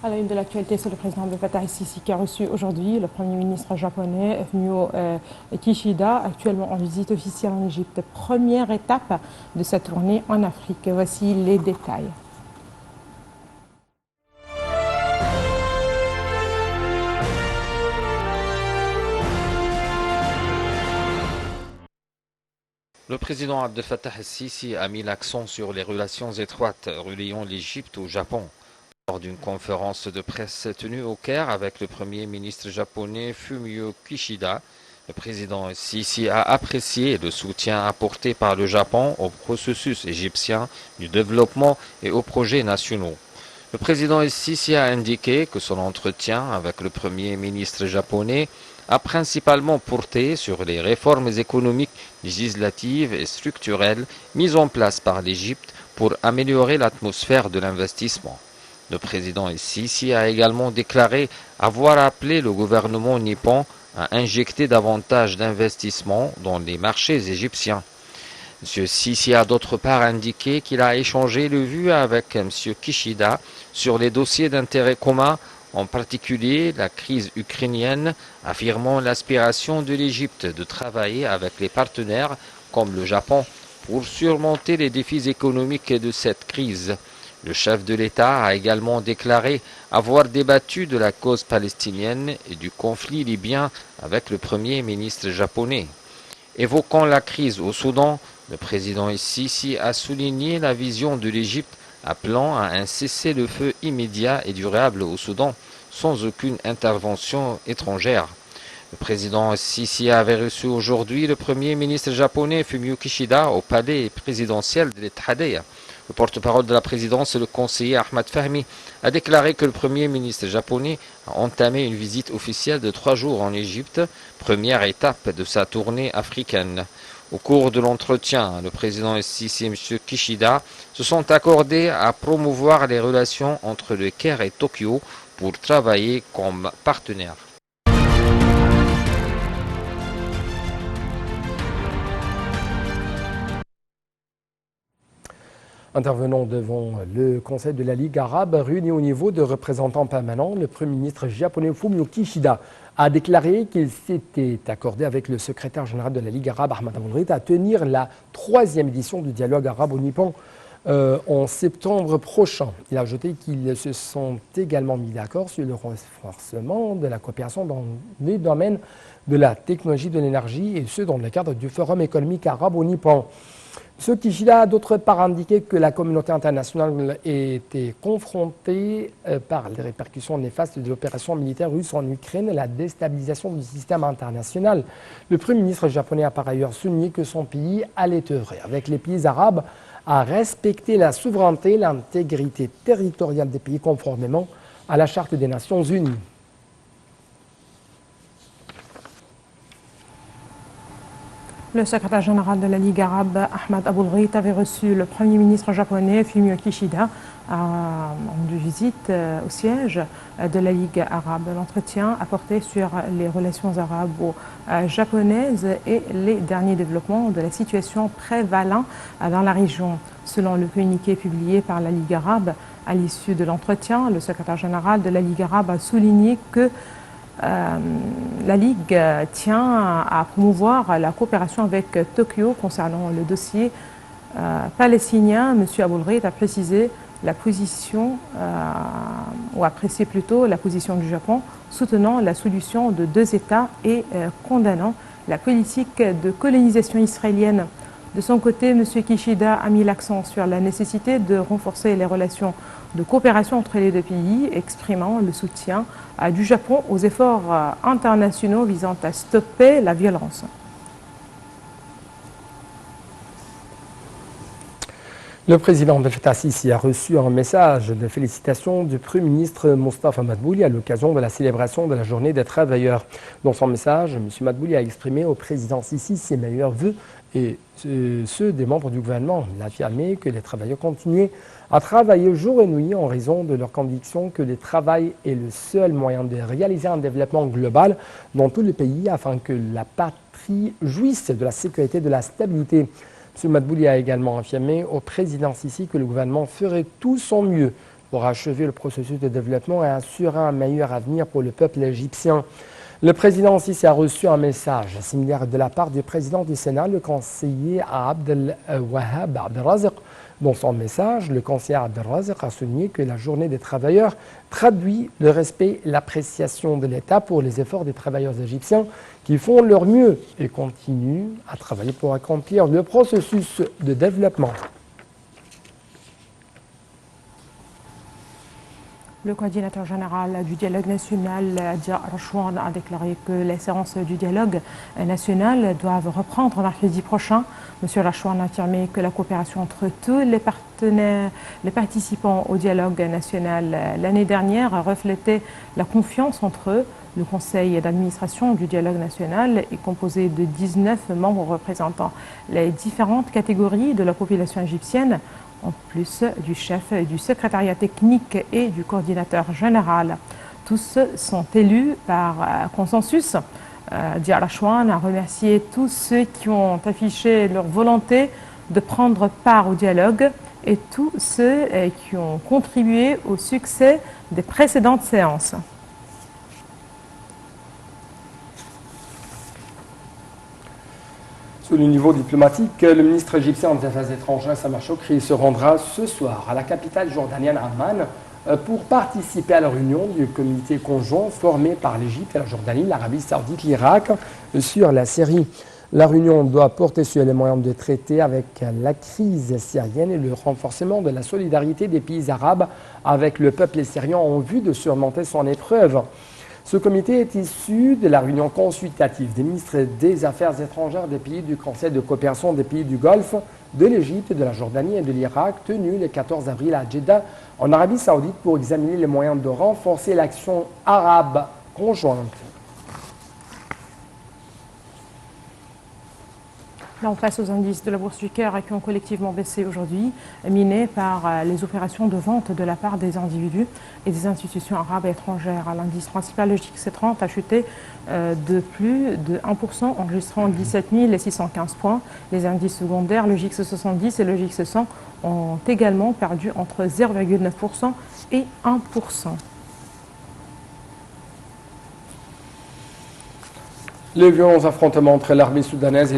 À la une de l'actualité, c'est le président Abdel Fattah el-Sisi qui a reçu aujourd'hui le Premier ministre japonais Fumio Kishida, actuellement en visite officielle en Égypte. Première étape de sa tournée en Afrique. Voici les détails. Le président Abdel Fattah el-Sisi a mis l'accent sur les relations étroites reliant l'Égypte au Japon. Lors d'une conférence de presse tenue au Caire avec le Premier ministre japonais Fumio Kishida, le président el-Sisi a apprécié le soutien apporté par le Japon au processus égyptien du développement et aux projets nationaux. Le président el-Sisi a indiqué que son entretien avec le Premier ministre japonais a principalement porté sur les réformes économiques, législatives et structurelles mises en place par l'Égypte pour améliorer l'atmosphère de l'investissement. Le président el-Sisi a également déclaré avoir appelé le gouvernement nippon à injecter davantage d'investissements dans les marchés égyptiens. M. Sisi a d'autre part indiqué qu'il a échangé de vues avec M. Kishida sur les dossiers d'intérêt commun, en particulier la crise ukrainienne, affirmant l'aspiration de l'Égypte de travailler avec les partenaires comme le Japon pour surmonter les défis économiques de cette crise. Le chef de l'État a également déclaré avoir débattu de la cause palestinienne et du conflit libyen avec le Premier ministre japonais. Évoquant la crise au Soudan, le président el-Sisi a souligné la vision de l'Égypte appelant à un cessez-le-feu immédiat et durable au Soudan sans aucune intervention étrangère. Le président el-Sisi avait reçu aujourd'hui le premier ministre japonais Fumio Kishida au palais présidentiel de l'Etihadiyya. Le porte-parole de la présidence, le conseiller Ahmad Fahmi, a déclaré que le Premier ministre japonais a entamé une visite officielle de 3 jours en Égypte, première étape de sa tournée africaine. Au cours de l'entretien, le président el-Sisi et M. Kishida se sont accordés à promouvoir les relations entre le Caire et Tokyo pour travailler comme partenaires. Intervenant devant le Conseil de la Ligue arabe, réuni au niveau de représentants permanents, le Premier ministre japonais Fumio Kishida a déclaré qu'il s'était accordé avec le secrétaire général de la Ligue arabe, Ahmad Aboul-Reit, à tenir la 3e édition du dialogue arabo-nippon en septembre prochain. Il a ajouté qu'ils se sont également mis d'accord sur le renforcement de la coopération dans les domaines de la technologie de l'énergie et ce dans le cadre du Forum économique arabo-nippon. M. Kishida a d'autre part indiqué que la communauté internationale était confrontée par les répercussions néfastes de l'opération militaire russe en Ukraine et la déstabilisation du système international. Le Premier ministre japonais a par ailleurs souligné que son pays allait œuvrer avec les pays arabes à respecter la souveraineté et l'intégrité territoriale des pays conformément à la Charte des Nations Unies. Le secrétaire général de la Ligue arabe, Ahmad Aboul-Reit, avait reçu le Premier ministre japonais Fumio Kishida en visite au siège de la Ligue arabe. L'entretien a porté sur les relations arabo-japonaises et les derniers développements de la situation prévalant dans la région. Selon le communiqué publié par la Ligue arabe, à l'issue de l'entretien, le secrétaire général de la Ligue arabe a souligné que la Ligue tient à promouvoir la coopération avec Tokyo concernant le dossier palestinien. M. Aboul-Reit a précisé la position, ou apprécié plutôt la position du Japon, soutenant la solution de 2 États et condamnant la politique de colonisation israélienne. De son côté, M. Kishida a mis l'accent sur la nécessité de renforcer les relations de coopération entre les 2 pays, exprimant le soutien du Japon aux efforts internationaux visant à stopper la violence. Le président Abdel Fattah el-Sisi a reçu un message de félicitations du Premier ministre Mostafa Madbouli à l'occasion de la célébration de la Journée des travailleurs. Dans son message, M. Madbouli a exprimé au président Sisi ses meilleurs vœux et ceux des membres du gouvernement. Il a affirmé que les travailleurs continuaient à travailler jour et nuit en raison de leur conviction que le travail est le seul moyen de réaliser un développement global dans tous les pays afin que la patrie jouisse de la sécurité et de la stabilité. M. Madbouli a également affirmé au président Sisi que le gouvernement ferait tout son mieux pour achever le processus de développement et assurer un meilleur avenir pour le peuple égyptien. Le président Sissi a reçu un message similaire de la part du président du Sénat, le conseiller Abdel Wahab Abdelrazak. Dans son message, le conseiller Abdelrazak a souligné que la journée des travailleurs traduit le respect et l'appréciation de l'État pour les efforts des travailleurs égyptiens qui font leur mieux et continuent à travailler pour accomplir le processus de développement. Le coordinateur général du dialogue national, Dia Rachouane, a déclaré que les séances du dialogue national doivent reprendre mercredi prochain. M. Rachouane a affirmé que la coopération entre tous les partenaires, les participants au dialogue national l'année dernière reflétait la confiance entre eux. Le conseil d'administration du dialogue national est composé de 19 membres représentant les différentes catégories de la population égyptienne, en plus du chef du secrétariat technique et du coordinateur général. Tous sont élus par consensus. Dia Rachouane a remercié tous ceux qui ont affiché leur volonté de prendre part au dialogue et tous ceux qui ont contribué au succès des précédentes séances. Sous le niveau diplomatique, le ministre égyptien des Affaires étrangères, Samar Chokri, se rendra ce soir à la capitale jordanienne Amman pour participer à la réunion du comité conjoint formé par l'Égypte et la Jordanie, l'Arabie saoudite, l'Irak sur la Syrie. La réunion doit porter sur les moyens de traiter avec la crise syrienne et le renforcement de la solidarité des pays arabes avec le peuple syrien en vue de surmonter son épreuve. Ce comité est issu de la réunion consultative des ministres des Affaires étrangères des pays du Conseil de coopération des pays du Golfe, de l'Égypte, de la Jordanie et de l'Irak, tenu le 14 avril à Jeddah, en Arabie saoudite, pour examiner les moyens de renforcer l'action arabe conjointe. Là, on passe aux indices de la Bourse du Caire qui ont collectivement baissé aujourd'hui, minés par les opérations de vente de la part des individus et des institutions arabes et étrangères. L'indice principal, le JX30, a chuté de plus de 1%, enregistrant 17 615 points. Les indices secondaires, le JX70 et le JX100, ont également perdu entre 0,9% et 1%. Les violents affrontements entre l'armée soudanaise et les